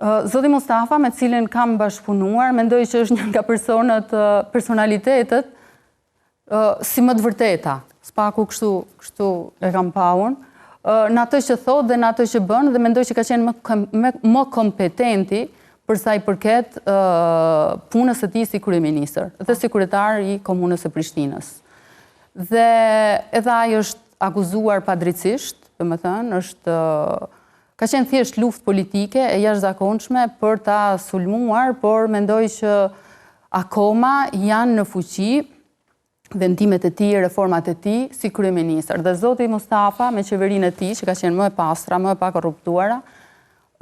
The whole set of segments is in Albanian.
Zoti Mustafa, me cilin kam bashkëpunuar, mendoj që është një nga personalitetet si më të vërteta. Spaku kështu e kam paun. Në atë që thot dhe në atë që bën, dhe mendoj që ka qenë më kompetenti përsa i përket punës së tij si kryeministër dhe si kryetar i komunës së Prishtinës. Dhe edhe ai është akuzuar padrejtisht, domethënë, ka qenë thjesht luftë politike e jashtëzakonshme për ta sulmuar, por mendoj që akoma janë në fuqi vendimet e tij, reformat e tij si kryeministër. Dhe zoti Mustafa me qeverinë e tij, që ka qenë më e pastra, më e pa korruptuara,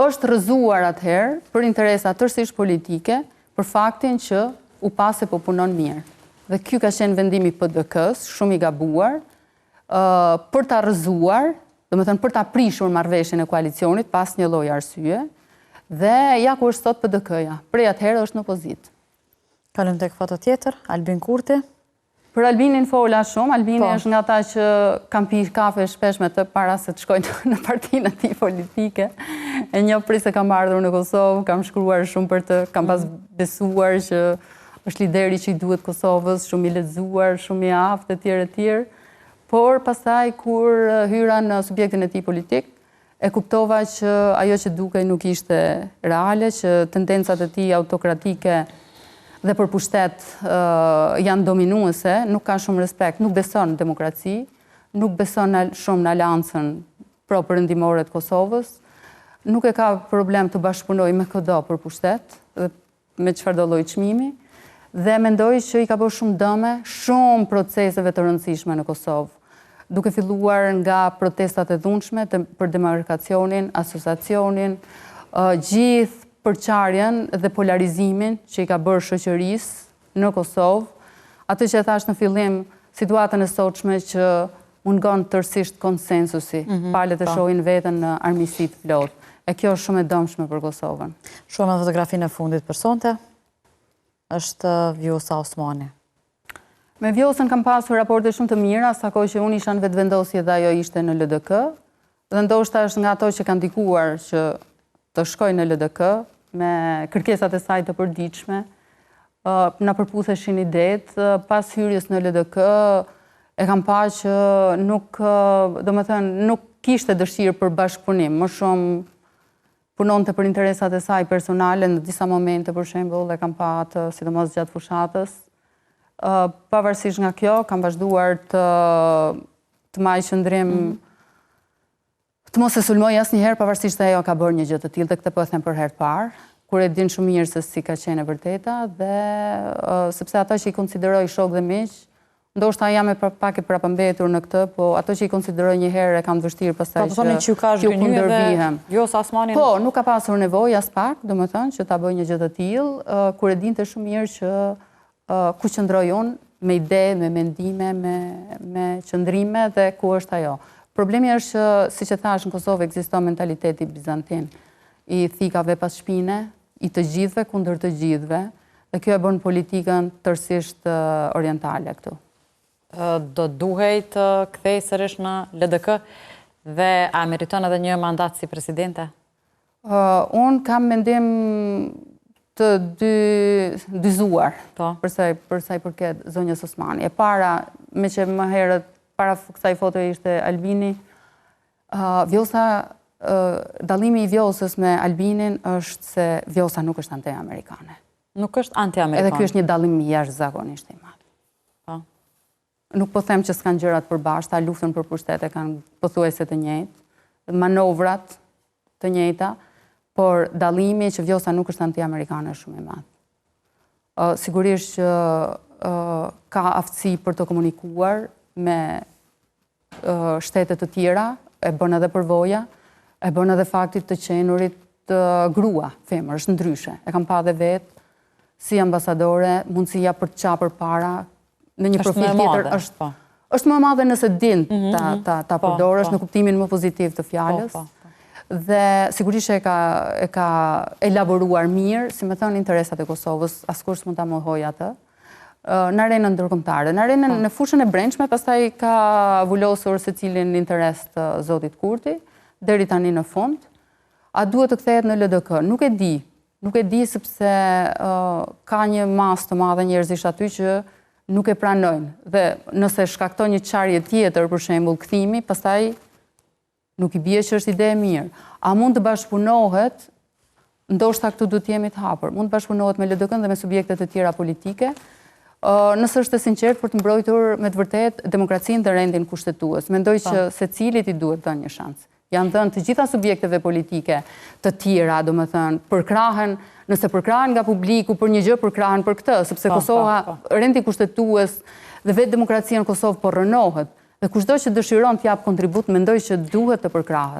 është rrëzuar atëherë për interesa tërësisht politike, për faktin që u pa se po punon mirë. Dhe ky ka qenë vendimi i PDK-s, shumë i gabuar, për ta rrëzuar, domethënë për ta prishur marrëveshjen e koalicionit pas një lloji arsye, dhe ja ku është sot PDK-ja. Prej atëherë është në opozitë. Kalojmë tek foto tjetër, Albin Kurti. Për Albinin fola shumë, Albini është nga ta që kam pi kafe shpesh me të para se të shkoj në partinë e tij politike. E një prej se kam ardhur në Kosovë, kam shkruar shumë për të, kam pas besuar që është lideri që i duhet Kosovës, shumë i lexuar, shumë i aftë e tjerë. Por pastaj kur hyra në subjektin e tij politik, e kuptova që ajo që dukej nuk ishte reale, që tendencat e tij autokratike dhe për pushtet janë dominuese, nuk ka shumë respekt, nuk beson në demokraci, nuk beson shumë në aleancën pro-perëndimore të Kosovës, nuk e ka problem të bashkëpunojë me kudo për pushtet, me çfarëdo lloj çmimi, dhe mendoj që i ka bërë shumë dëme, shumë proceseve të rëndësishme në Kosovë, duke filluar nga protestat e dhunshme për demarkacionin, asociacionin, gjithë përçarjen dhe polarizimin që i ka bërë shoqërisë në Kosovë, atë që e thash në fillim, situatën e sotshme që mungon tërësisht konsensusi, palët e shohin veten në armiqësi të plotë. E kjo është shumë e dëmshme për Kosovën. Shumë në fotografinë e fundit për sonte, është Vjosa Osmani. Me Vjosën kam pasur raporte shumë të mira, sako që unë isha në vetëvendosje dhe ajo ishte në LDK, dhe ndoshta është nga ato që kanë ndikuar që të shkoj në LDK, me kërkesat e saj të përditshme, na përputheshin idetë, pas hyrjes në LDK, e kam pa që nuk kishte dëshirë për bashkëpunim, më shumë punonte për interesat e saj personale në disa momente, për shembull, e kam pa atë sidomos gjatë fushatës. Pavarësisht nga kjo, kam vazhduar të maj qëndrim, të mos e sulmoj asnjëherë, pavarësisht se ajo ka bërë një gjë të tillë, dhe këtë po e them për herë të parë, kur e din shumë mirë se si ka qenë e vërteta, dhe sepse ata që i konsideroj shok dhe miq, ndoshta jam pak e prapëmbetur në këtë, po ato që i konsideroj një herë e kam të vështirë pastaj që ju kundërvihem. Po, nuk ka pasur nevojë as pak, domethënë që ta bëj një gjë të tillë, kur e dinte shumë mirë që ku qëndroj unë me ide, me mendime, me qëndrime dhe ku është ajo. Problemi është që, si që thash, në Kosovë ekziston mentaliteti bizantin, i thikave pas shpine, i të gjithve kundër të gjithve, dhe kjo e bën politikën tërësisht orientale këtu. Do duhej të kthej sërish në LDK dhe a meriton edhe një mandat si presidente? Unë kam mendim të dyzuar përsa i përket zonjës Osmani. E para, me që më herët, para kësaj foto ishte Albini, dallimi i Vjosës me Albinin është se Vjosa nuk është anti-amerikane. Nuk është anti-amerikane. Edhe ky është një dallim jashtëzakonisht i madh. Nuk po them që s'kan gjërat përbashkëta, luftën për pushtete kanë pothuajse të njëjtë, manovrat të njëjta, por dallimi që Vjosa nuk është anti-amerikane është shumë i madh. Sigurisht që ka aftësi për të komunikuar me shtete të tjera, e bën edhe përvoja, e bën edhe faktit të qenurit grua, femër, është ndryshe. E kam pa dhe vetë, si ambasadore, mundësia për të qapër para, në një profil tjetër është më madhe nëse din ta përdorësh në kuptimin më pozitiv të fjalës. Dhe sigurisht e ka elaboruar mirë, si me thënë, interesat e Kosovës, askush s'mund ta mohojë atë, në arenën ndërkombëtare. Në arenën në fushën e brendshme, pastaj ka vulosur secilin interes të zotit Kurti, deri tani në fund. a duhet të kthehet në LDK? Nuk e di. Nuk e di sepse ka një masë të madhe njerëzish aty që nuk e pranojnë. Dhe nëse shkakton një çarje tjetër, për shembull kthimi, pastaj nuk i bie që është ide e mirë. A mund të bashkëpunohet? Ndoshta këtu duhet të jemi të hapur. Mund të bashkëpunohet me LDK-n dhe me subjekte të tjera politike, nëse është e sinqert për të mbrojtur me të vërtetë demokracinë dhe rendin kushtetues. Mendoj që secilit i duhet dhënë një shans. Janë dhënë të gjitha subjekteve politike të tjera, domethënë, përkrahen, nëse përkrahen nga publiku për një gjë, përkrahen për këtë, sepse Kosova, rendi kushtetues dhe vetë demokracia në Kosovë po rënohet. Dhe kushdo që dëshiron të jap kontribut, mendoj që duhet të përkrahet.